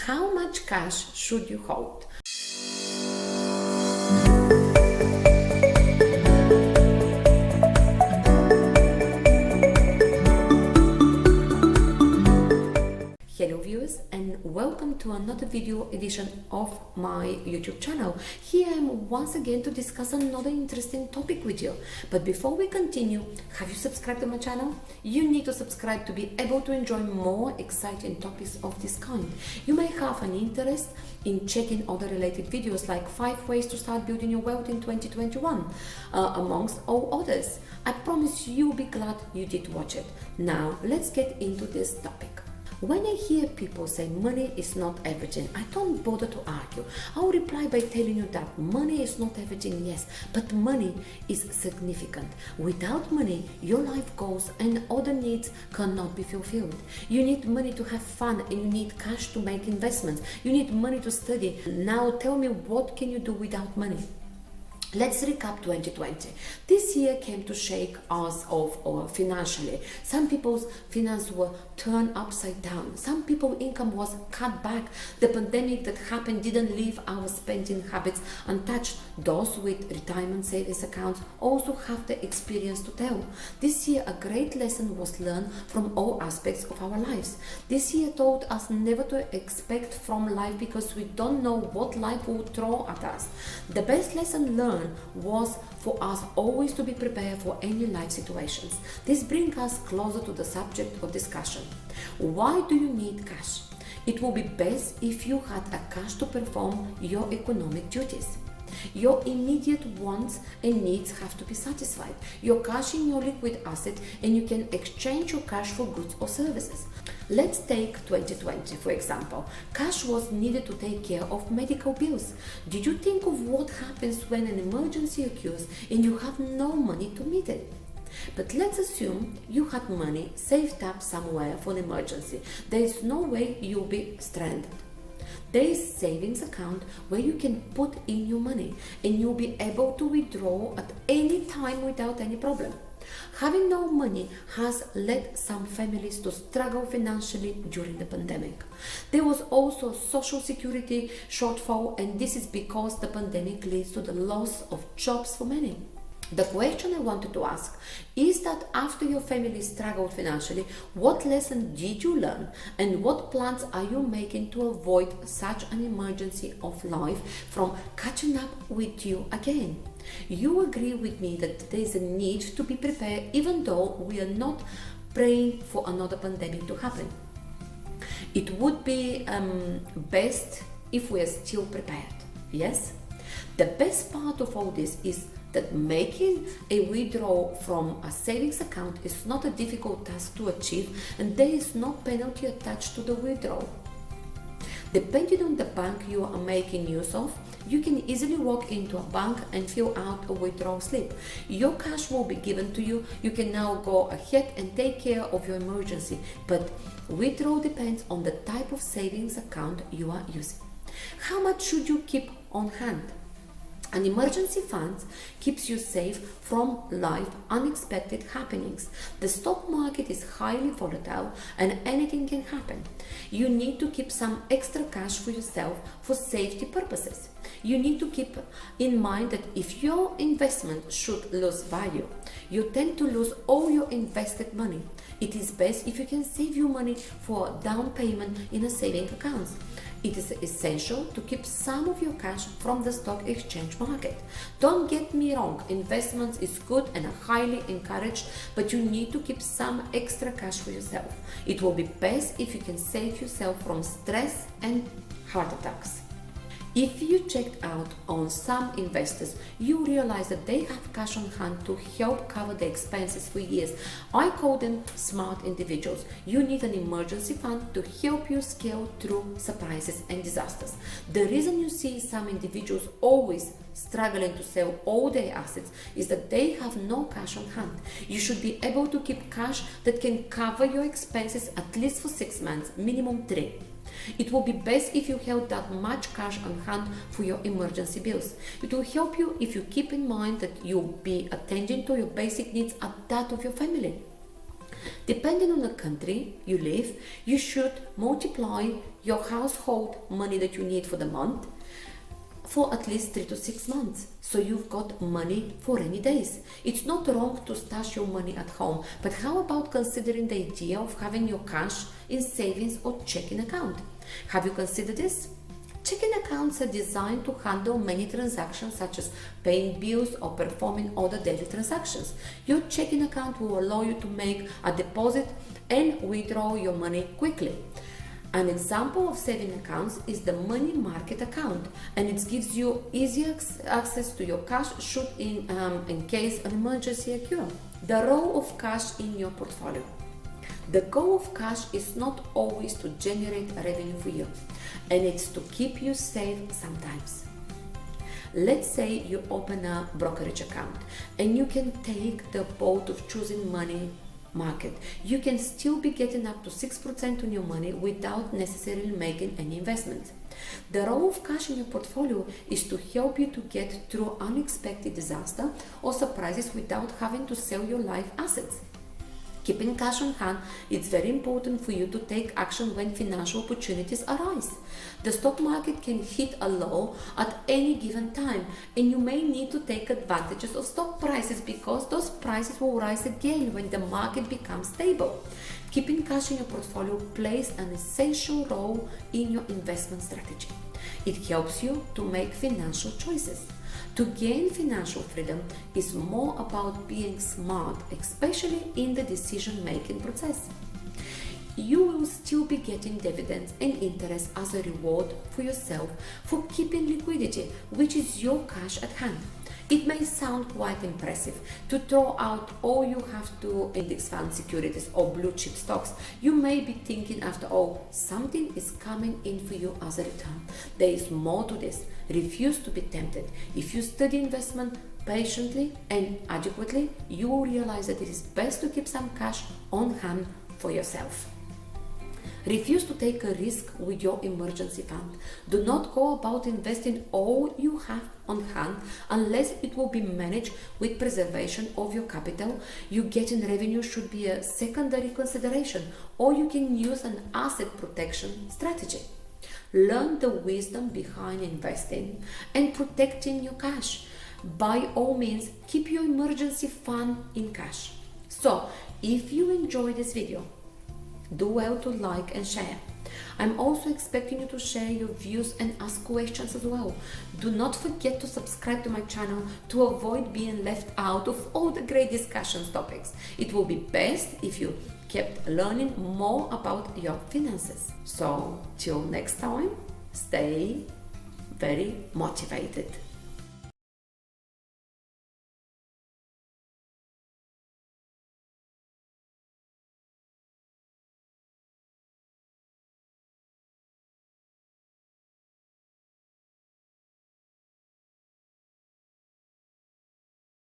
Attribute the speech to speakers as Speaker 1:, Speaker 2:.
Speaker 1: How much cash should you hold? Hello viewers, and welcome to another video edition of my YouTube channel. Here I am once again to discuss another interesting topic with you. But before we continue, have you subscribed to my channel? You need to subscribe to be able to enjoy more exciting topics of this kind. You may have an interest in checking other related videos like 5 ways to start building your wealth in 2021, amongst all others. I promise you'll be glad you did watch it. Now let's get into this topic. When I hear people say money is not everything, I don't bother to argue. I'll reply by telling you that money is not everything, yes, but money is significant. Without money, your life goals and other needs cannot be fulfilled. You need money to have fun, and you need cash to make investments. You need money to study. Now tell me, what can you do without money? Let's recap 2020. This year came to shake us off financially. Some people's finances were turned upside down. Some people's income was cut back. The pandemic that happened didn't leave our spending habits untouched. Those with retirement savings accounts also have the experience to tell. This year, a great lesson was learned from all aspects of our lives. This year taught us never to expect from life because we don't know what life will throw at us. The best lesson learned was for us always to be prepared for any life situations. This brings us closer to the subject of discussion. Why do you need cash? It will be best if you had a cash to perform your economic duties. Your immediate wants and needs have to be satisfied. Your cash in your liquid asset, and you can exchange your cash for goods or services. Let's take 2020 for example. Cash was needed to take care of medical bills. Did you think of what happens when an emergency occurs and you have no money to meet it? But let's assume you had money saved up somewhere for an emergency. There is no way you'll be stranded. There is savings account where you can put in your money and you'll be able to withdraw at any time without any problem. Having no money has led some families to struggle financially during the pandemic. There was also social security shortfall, and this is because the pandemic leads to the loss of jobs for many. The question I wanted to ask is that after your family struggled financially, what lesson did you learn and what plans are you making to avoid such an emergency of life from catching up with you again? You agree with me that there is a need to be prepared even though we are not praying for another pandemic to happen. It would be best if we are still prepared, yes? The best part of all this is that making a withdrawal from a savings account is not a difficult task to achieve, and there is no penalty attached to the withdrawal. Depending on the bank you are making use of, you can easily walk into a bank and fill out a withdrawal slip. Your cash will be given to you. You can now go ahead and take care of your emergency, but withdrawal depends on the type of savings account you are using. How much should you keep on hand? An emergency fund keeps you safe from life unexpected happenings. The stock market is highly volatile and anything can happen. You need to keep some extra cash for yourself for safety purposes. You need to keep in mind that if your investment should lose value, you tend to lose all your invested money. It is best if you can save your money for a down payment in a savings account. It is essential to keep some of your cash from the stock exchange market. Don't get me wrong, investments is good and highly encouraged, but you need to keep some extra cash for yourself. It will be best if you can save yourself from stress and heart attacks. If you checked out on some investors, you realize that they have cash on hand to help cover the expenses for years. I call them smart individuals. You need an emergency fund to help you scale through surprises and disasters. The reason you see some individuals always struggling to sell all their assets is that they have no cash on hand. You should be able to keep cash that can cover your expenses at least for 6 months, minimum 3. It will be best if you held that much cash on hand for your emergency bills. It will help you if you keep in mind that you'll be attending to your basic needs at that of your family. Depending on the country you live, you should multiply your household money that you need for the month for at least 3 to 6 months, so you've got money for rainy days. It's not wrong to stash your money at home, but how about considering the idea of having your cash in savings or checking account? Have you considered this? Checking accounts are designed to handle many transactions such as paying bills or performing other daily transactions. Your checking account will allow you to make a deposit and withdraw your money quickly. An example of saving accounts is the money market account, and it gives you easy access to your cash should in case an emergency occurs. The role of cash in your portfolio. The goal of cash is not always to generate revenue for you, and it's to keep you safe sometimes. Let's say you open a brokerage account and you can take the boat of choosing money market. You can still be getting up to 6% on your money without necessarily making any investment. The role of cash in your portfolio is to help you to get through unexpected disaster or surprises without having to sell your life assets. Keeping cash on hand is very important for you to take action when financial opportunities arise. The stock market can hit a low at any given time, and you may need to take advantages of stock prices because those prices will rise again when the market becomes stable. Keeping cash in your portfolio plays an essential role in your investment strategy. It helps you to make financial choices. To gain financial freedom is more about being smart, especially in the decision-making process. You will still be getting dividends and interest as a reward for yourself for keeping liquidity, which is your cash at hand. It may sound quite impressive to throw out all you have to index fund securities or blue chip stocks. You may be thinking, after all, something is coming in for you as a return. There is more to this. Refuse to be tempted. If you study investment patiently and adequately, you will realize that it is best to keep some cash on hand for yourself. Refuse to take a risk with your emergency fund. Do not go about investing all you have on hand unless it will be managed with preservation of your capital. You getting revenue should be a secondary consideration, or you can use an asset protection strategy. Learn the wisdom behind investing and protecting your cash. By all means, keep your emergency fund in cash. So, if you enjoyed this video, do well to like and share. I'm also expecting you to share your views and ask questions as well. Do not forget to subscribe to my channel to avoid being left out of all the great discussion topics. It will be best if you kept learning more about your finances. So, till next time, stay very motivated.